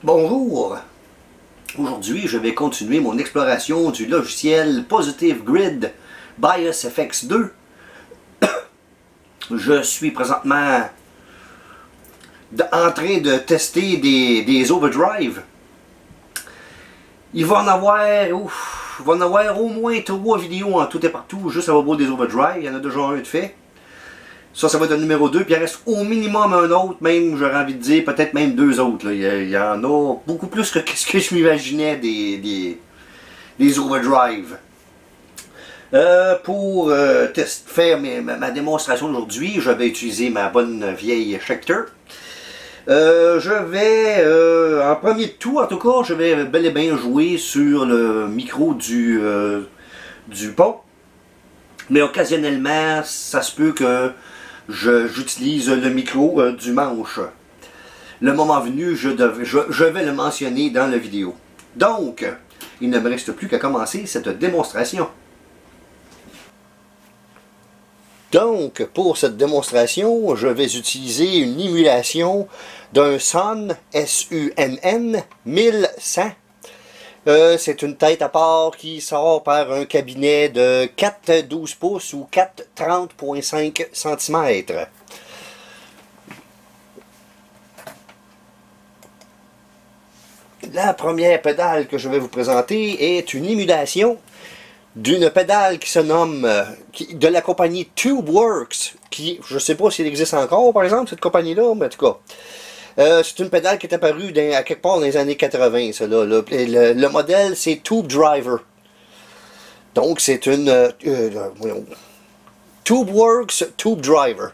Bonjour! Aujourd'hui, je vais continuer mon exploration du logiciel Positive Grid BIOS FX 2. Je suis présentement en train de tester des overdrive. Il va en avoir au moins 3 vidéos en tout et partout, juste à propos des overdrive. Il y en a déjà un de fait. Ça va être le numéro 2, puis il reste au minimum un autre, même, j'aurais envie de dire, peut-être même 2 autres. Là. Il y en a beaucoup plus que ce que je m'imaginais des overdrive. Pour faire ma démonstration d'aujourd'hui, je vais utiliser ma bonne vieille Schecter. Je vais, en premier de tout, en tout cas, je vais bel et bien jouer sur le micro du pont. Mais occasionnellement, ça se peut que j'utilise le micro du manche. Le moment venu, je vais le mentionner dans la vidéo. Donc, il ne me reste plus qu'à commencer cette démonstration. Donc, pour cette démonstration, je vais utiliser une émulation d'un Sunn, S-U-N-N 1100. C'est une tête à part qui sort par un cabinet de 4,12 pouces ou 4,30,5 cm. La première pédale que je vais vous présenter est une émulation d'une pédale qui se nomme, de la compagnie TubeWorks, qui, je ne sais pas s'il existe encore par exemple, cette compagnie-là, mais en tout cas. C'est une pédale qui est apparue à quelque part dans les années 80, ça, là. Le modèle, c'est Tube Driver. Donc, c'est une TubeWorks Tube Driver.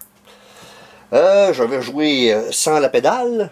Je vais jouer sans la pédale.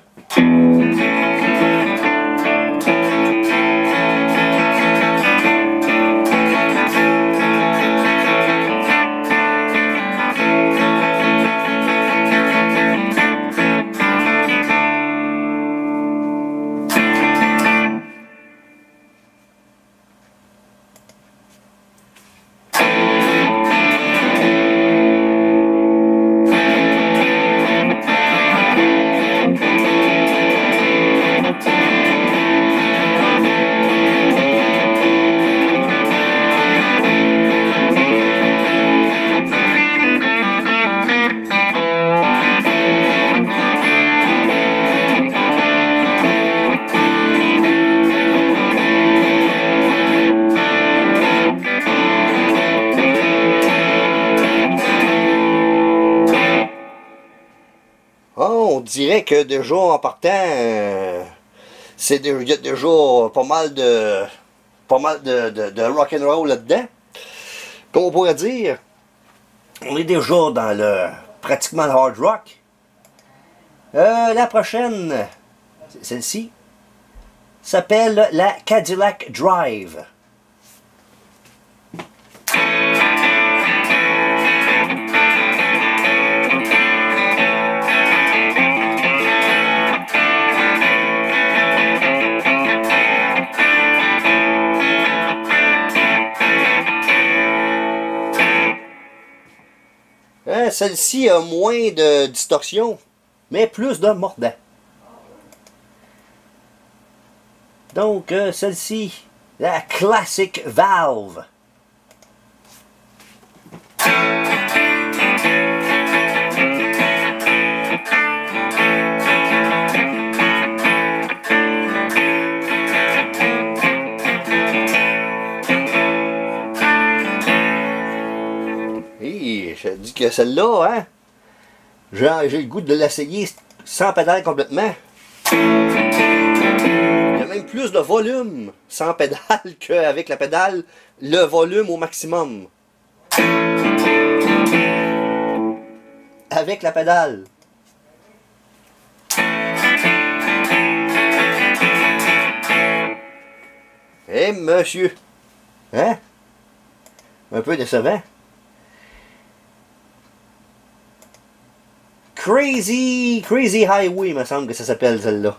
On dirait que déjà en partant, il y a déjà pas mal de rock'n'roll là-dedans. Comme on pourrait dire, on est déjà dans pratiquement le hard rock. La prochaine, celle-ci, s'appelle la Cadillac Drive. Celle-ci a moins de distorsion, mais plus de mordant. Donc, celle-ci, la Classic Valve. Je dis que celle-là, hein, j'ai le goût de l'essayer sans pédale complètement. Il y a même plus de volume sans pédale qu'avec la pédale, le volume au maximum. Avec la pédale. Eh monsieur, hein? Un peu décevant. Crazy Highway, il me semble que ça s'appelle celle-là.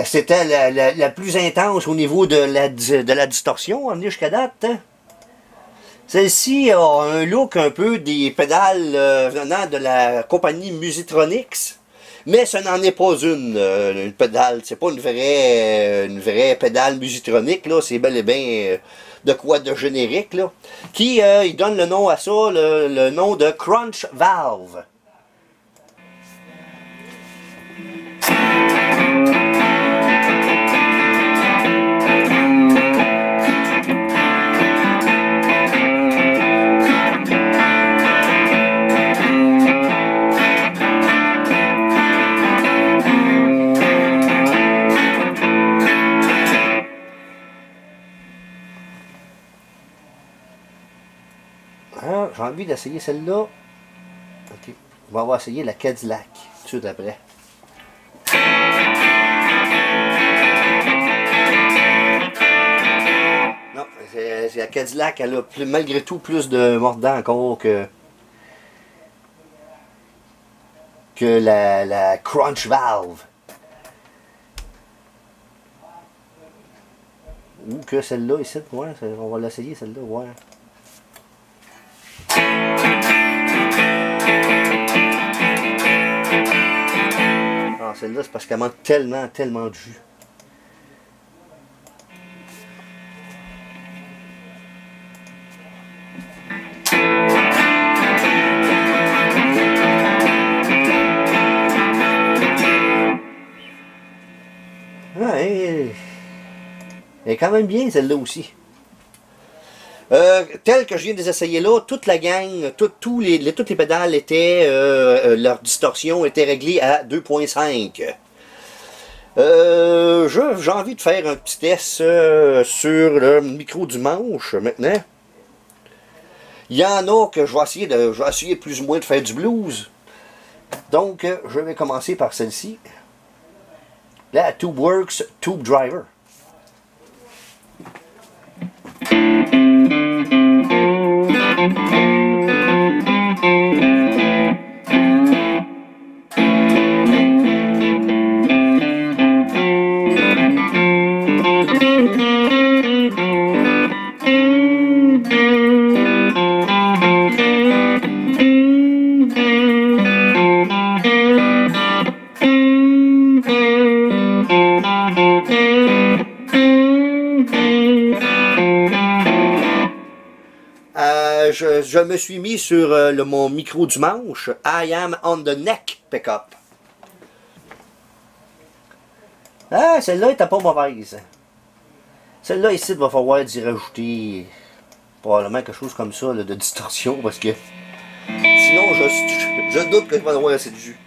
C'était la plus intense au niveau de la distorsion, à venir jusqu'à date. Hein? Celle-ci a un look un peu des pédales venant de la compagnie Musitronics, mais ce n'en est pas une pédale. C'est pas une vraie pédale Musitronic, là. C'est bel et bien de quoi de générique, là. Qui il donne le nom à ça, le nom de Crunch Valve. Ah, j'ai envie d'essayer celle-là. Ok, on va essayer la Cadillac tout de suite après. Non, c'est la Cadillac, elle a malgré tout plus de mordant encore que la Crunch Valve. Ou que celle-là ici, ouais, on va l'essayer celle-là, ouais. Ah, celle-là, c'est parce qu'elle manque tellement de jus. Ouais, elle est quand même bien celle-là aussi. Tel que je viens de les essayer là, toute la gang, toutes les pédales étaient, leur distorsion était réglée à 2.5. J'ai envie de faire un petit test sur le micro du manche maintenant. Il y en a que je vais essayer plus ou moins de faire du blues. Donc, je vais commencer par celle-ci. La TubeWorks Tube Driver. Je me suis mis sur mon micro du manche, I am on the neck pickup. Ah, celle-là était pas mauvaise. Celle-là ici, il va falloir d'y rajouter probablement quelque chose comme ça là, de distorsion parce que sinon je doute que je vais avoir assez de jus.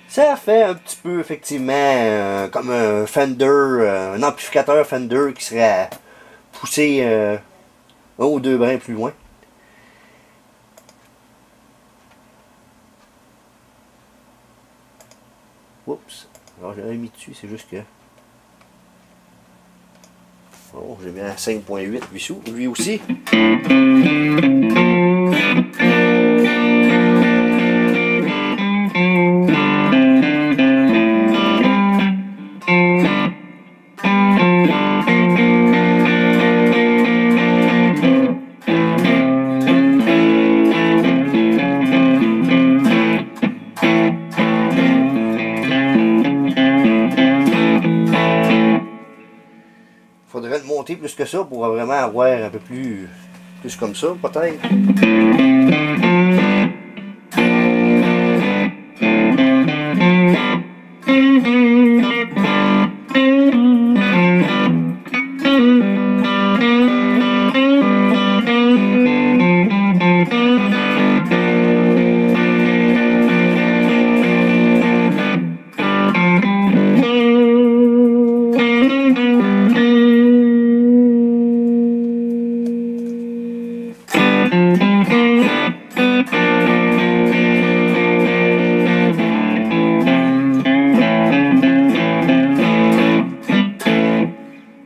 Ça fait un petit peu, effectivement, comme un Fender, un amplificateur Fender qui serait poussé un ou deux brins plus loin. Oups, alors je l'avais mis dessus, c'est juste que... Oh, j'ai mis à 5.8 lui aussi. Faudrait le monter plus que ça pour vraiment avoir un peu plus Plus comme ça, peut-être.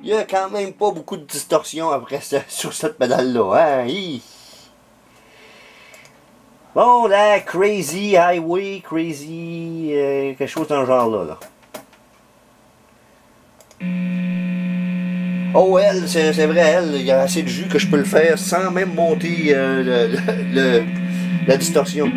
Il y a quand même pas beaucoup de distorsion après ça, sur cette pédale-là, hein? Hi. Bon, la Crazy Highway, Crazy... quelque chose dans le genre là. Oh, elle, c'est vrai, elle, il y a assez de jus que je peux le faire sans même monter la distorsion.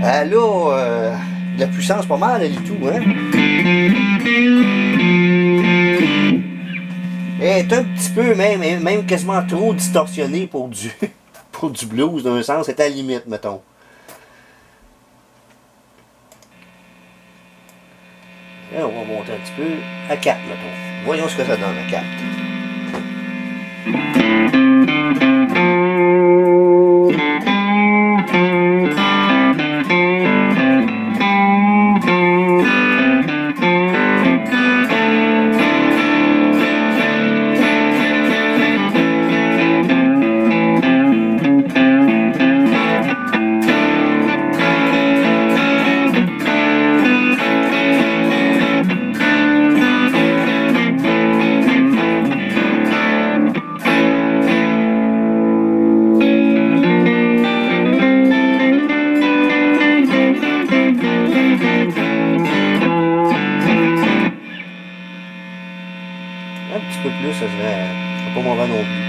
Elle a de la puissance pas mal, elle et tout, hein? Elle est un petit peu, même quasiment trop distorsionnée pour du, pour du blues, d'un sens, c'est à la limite, mettons. Et on va monter un petit peu à 4, mettons. Voyons ce que ça donne à 4. Un petit peu plus, ça serait pas mauvais non plus.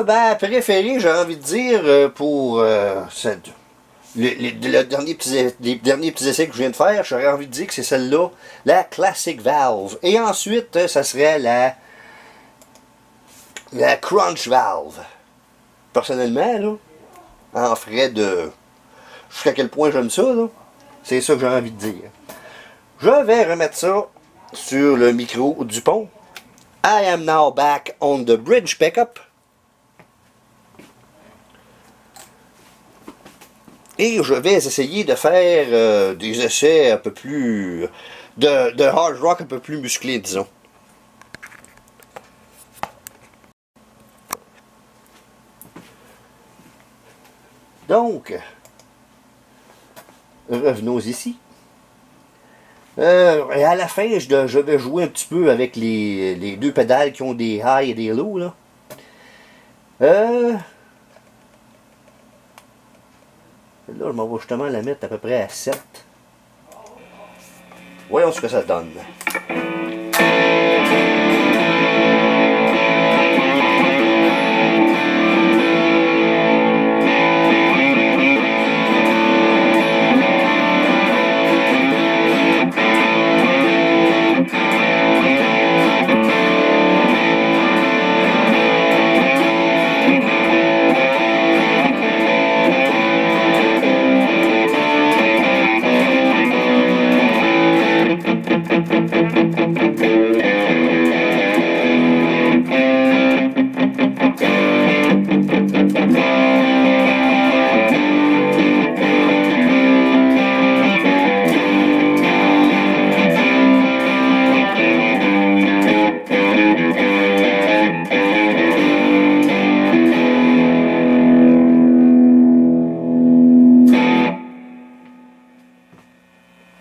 Ben, préféré, j'ai envie de dire, pour les derniers petits essais que je viens de faire, j'aurais envie de dire que c'est celle-là, la Classic Valve. Et ensuite, ça serait la Crunch Valve. Personnellement, là, en ferait de... Jusqu'à quel point j'aime ça, là. C'est ça que j'ai envie de dire. Je vais remettre ça sur le micro du pont. I am now back on the bridge pickup. Et je vais essayer de faire des essais un peu plus... de hard rock un peu plus musclés, disons. Donc, revenons ici. Et à la fin, je vais jouer un petit peu avec les deux pédales qui ont des high et des low, là. Là, je m'en vais justement la mettre à peu près à 7. Voyons ce que ça donne.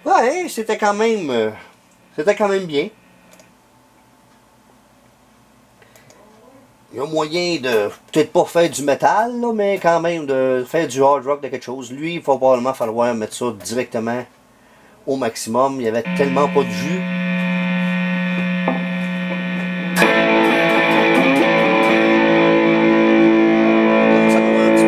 Ouais, c'était quand même bien. Il y a moyen de, peut-être pas faire du métal, là, mais quand même de faire du hard rock de quelque chose. Lui, il va probablement falloir mettre ça directement au maximum. Il n'y avait tellement pas de jus. Ça va un petit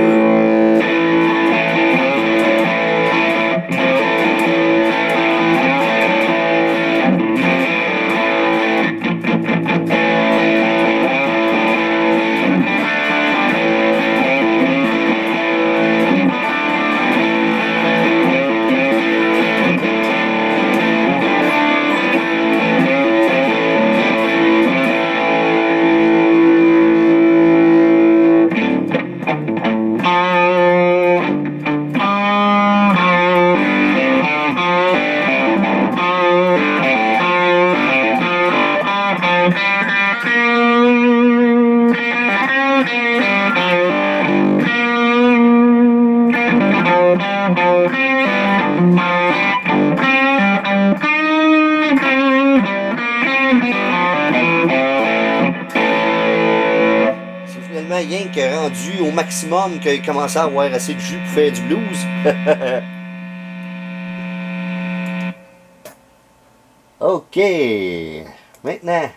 rien que rendu au maximum qu'il commençait à avoir assez de jus pour faire du blues. Ok, maintenant,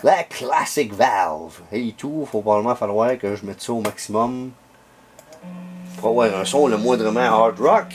la classic valve. Et tout, faut probablement falloir que je mette ça au maximum pour avoir un son le moindrement hard rock.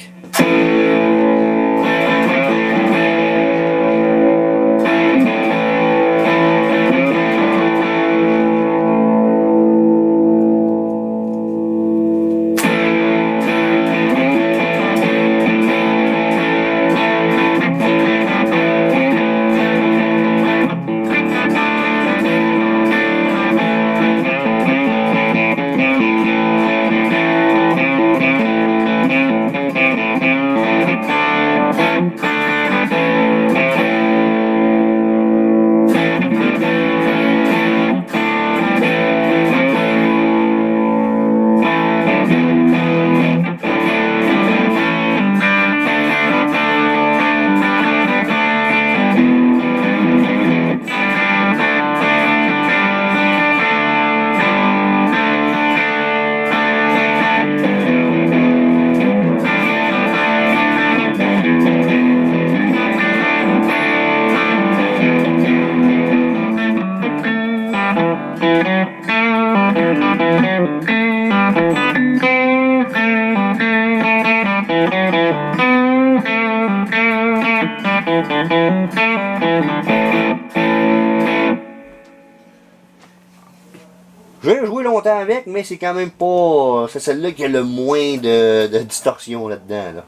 J'ai joué longtemps avec, mais c'est quand même pas... C'est celle-là qui a le moins de distorsion là-dedans.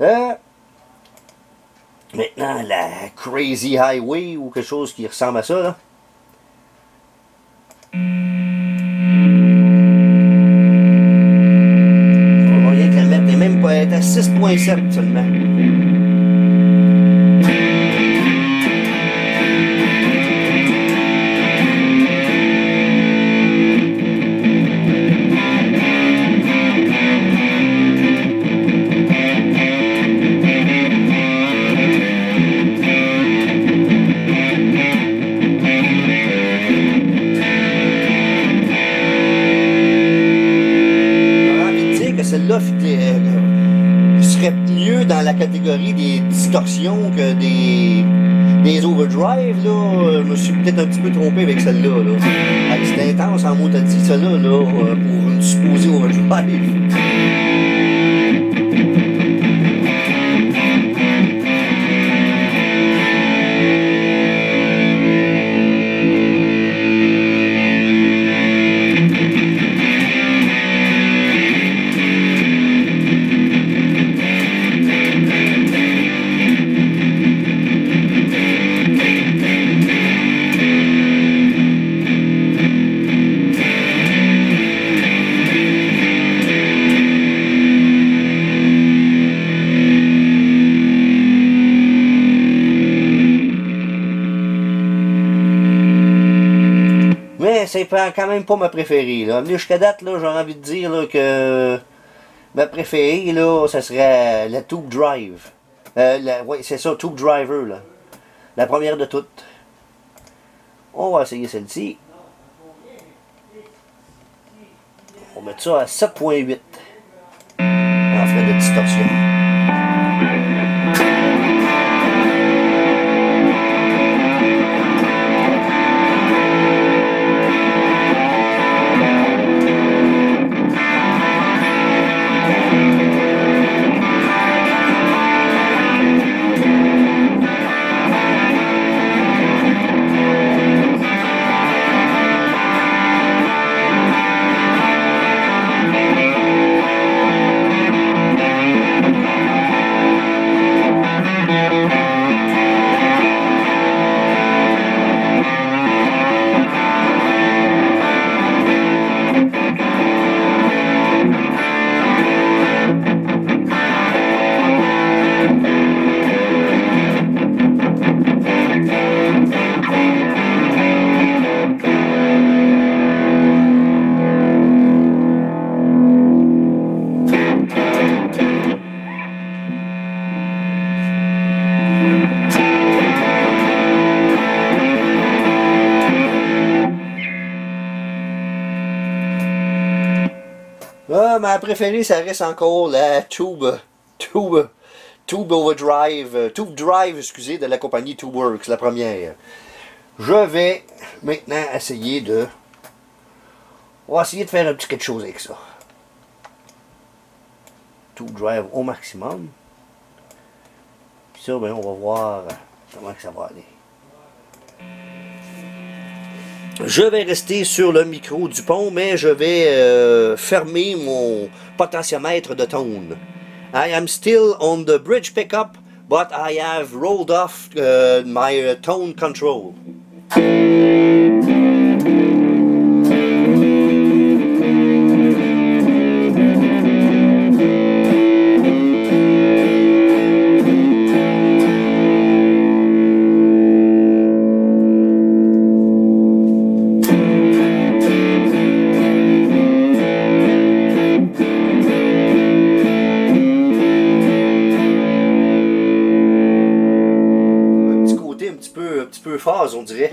Là. Maintenant, la Crazy Highway ou quelque chose qui ressemble à ça. Là. On va rien que la mettre, elle est même pas à 6.7 seulement. Celle-là serait mieux dans la catégorie des distorsions que des overdrive. Là. Je me suis peut-être un petit peu trompé avec celle-là. Là. C'était intense en mot t'as dit celle-là là, pour une supposée overdrive. Mais c'est quand même pas ma préférée. Là. Jusqu'à date, j'aurais envie de dire là, que Ma préférée, là, ça serait la Tube Drive. Oui, c'est ça, Tube Driver, là. La première de toutes. On va essayer celle-ci. On va mettre ça à 7.8. En frais de distorsion. Ma préférée, ça reste encore la Tube Overdrive, Tube Drive, excusez, de la compagnie TubeWorks, la première. Je vais maintenant essayer de... On va essayer de faire un petit quelque chose avec ça. Tube Drive au maximum. Puis ça, ben, on va voir comment que ça va aller. Je vais rester sur le micro du pont, mais je vais fermer mon potentiomètre de tone. I am still on the bridge pickup, but I have rolled off my tone control. Un petit peu phase, on dirait.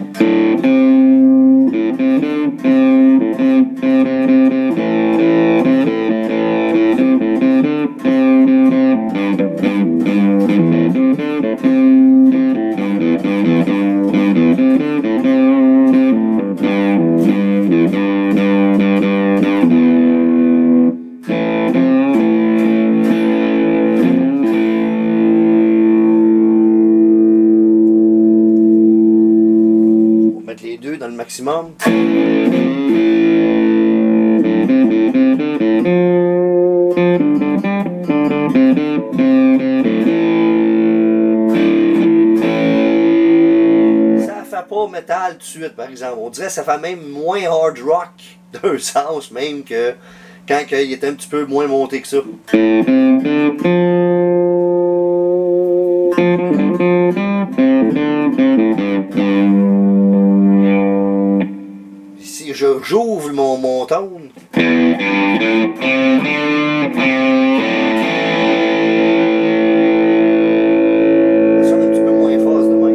Les deux dans le maximum. Ça fait pas métal tout de suite, par exemple. On dirait que ça fait même moins hard rock d'un sens, même que quand il était un petit peu moins monté que ça. Si j'ouvre mon tone, ça sonne un petit peu moins fort de même.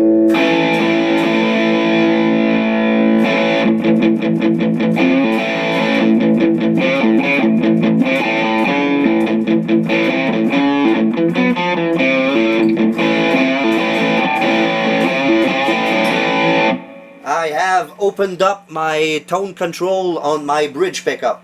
I have opened up my tone control on my bridge pickup.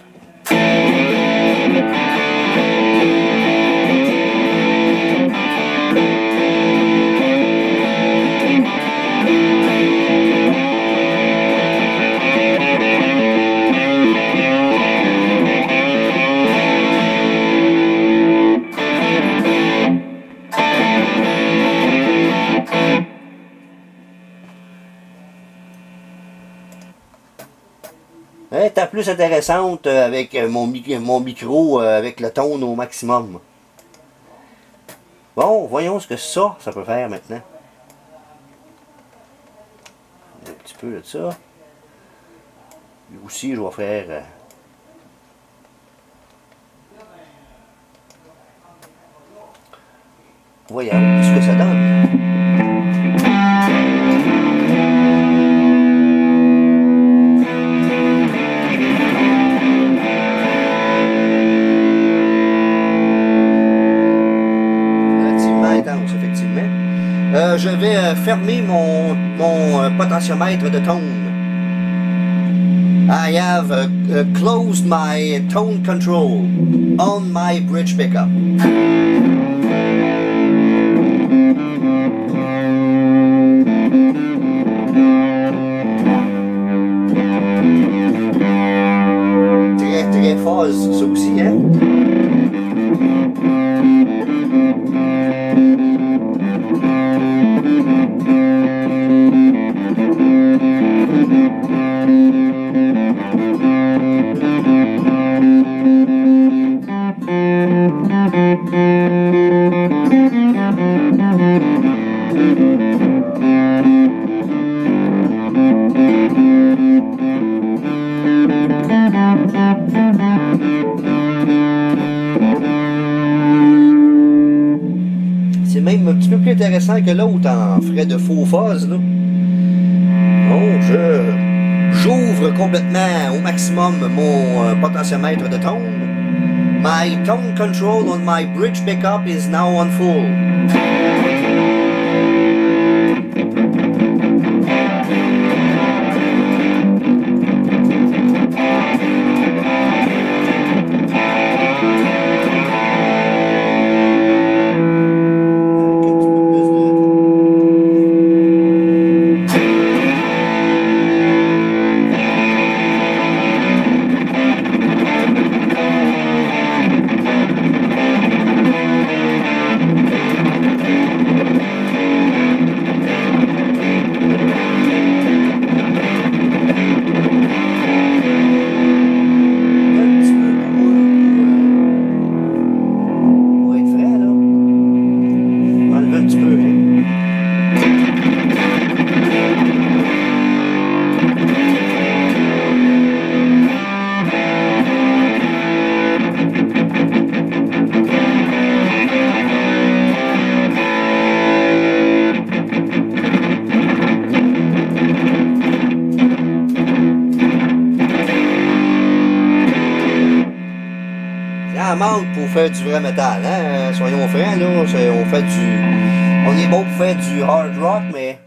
Elle était plus intéressante avec mon micro avec le tone au maximum. Bon, voyons ce que ça peut faire maintenant. Un petit peu de ça. Et aussi, je vais faire... Voyons ce que ça donne. Relativement intense, effectivement. Je vais fermer mon potentiomètre de tone. I have closed my tone control on my bridge pickup. Très fuzz, ça aussi, hein? C'est même un petit peu plus intéressant que l'autre en frais de faux fuzz, là. Donc, j'ouvre complètement au maximum mon potentiomètre de tone. My tone control on my bridge pickup is now on full. Manque pour faire du vrai métal, hein? Soyons francs, là, on est bon pour faire du hard rock, mais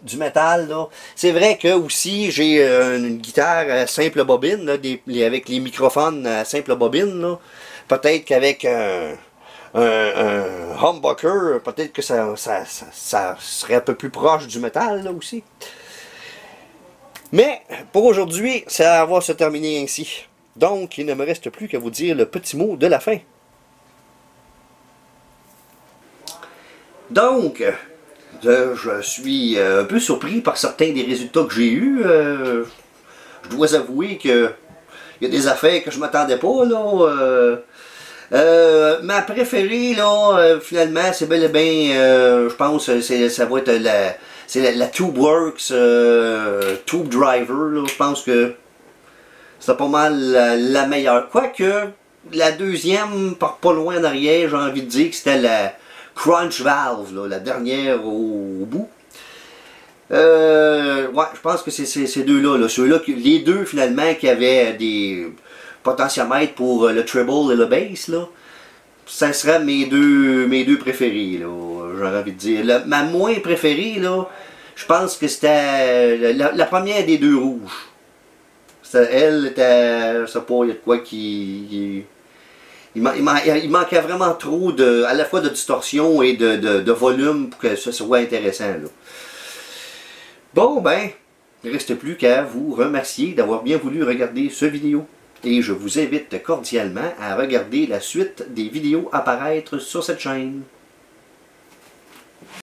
du métal, là. C'est vrai que aussi j'ai une guitare à simple bobine, là, avec les microphones à simple bobine, là. Peut-être qu'avec un humbucker, peut-être que ça serait un peu plus proche du métal, là, aussi. Mais pour aujourd'hui, ça va se terminer ainsi. Donc, il ne me reste plus qu'à vous dire le petit mot de la fin. Donc, je suis un peu surpris par certains des résultats que j'ai eus. Je dois avouer que il y a des affaires que je ne m'attendais pas, là. Ma préférée, là, finalement, c'est bel et bien, je pense, ça va être la TubeWorks Tube Driver, là. Je pense que c'est pas mal la meilleure. Quoique, la deuxième, par pas loin en arrière, j'ai envie de dire que c'était la Crunch Valve, là, la dernière au bout. Ouais, je pense que c'est ces deux-là. Là. Ceux-là, les deux finalement qui avaient des potentiomètres pour le treble et le bass, là, ça serait mes deux préférés, j'aurais envie de dire. Ma moins préférée, là, je pense que c'était la première des deux rouges. Elle était, je sais pas, il y a de quoi qui... Il manquait vraiment trop à la fois de distorsion et de volume pour que ça soit intéressant. Là. Bon, ben, il ne reste plus qu'à vous remercier d'avoir bien voulu regarder cette vidéo. Et je vous invite cordialement à regarder la suite des vidéos apparaître sur cette chaîne.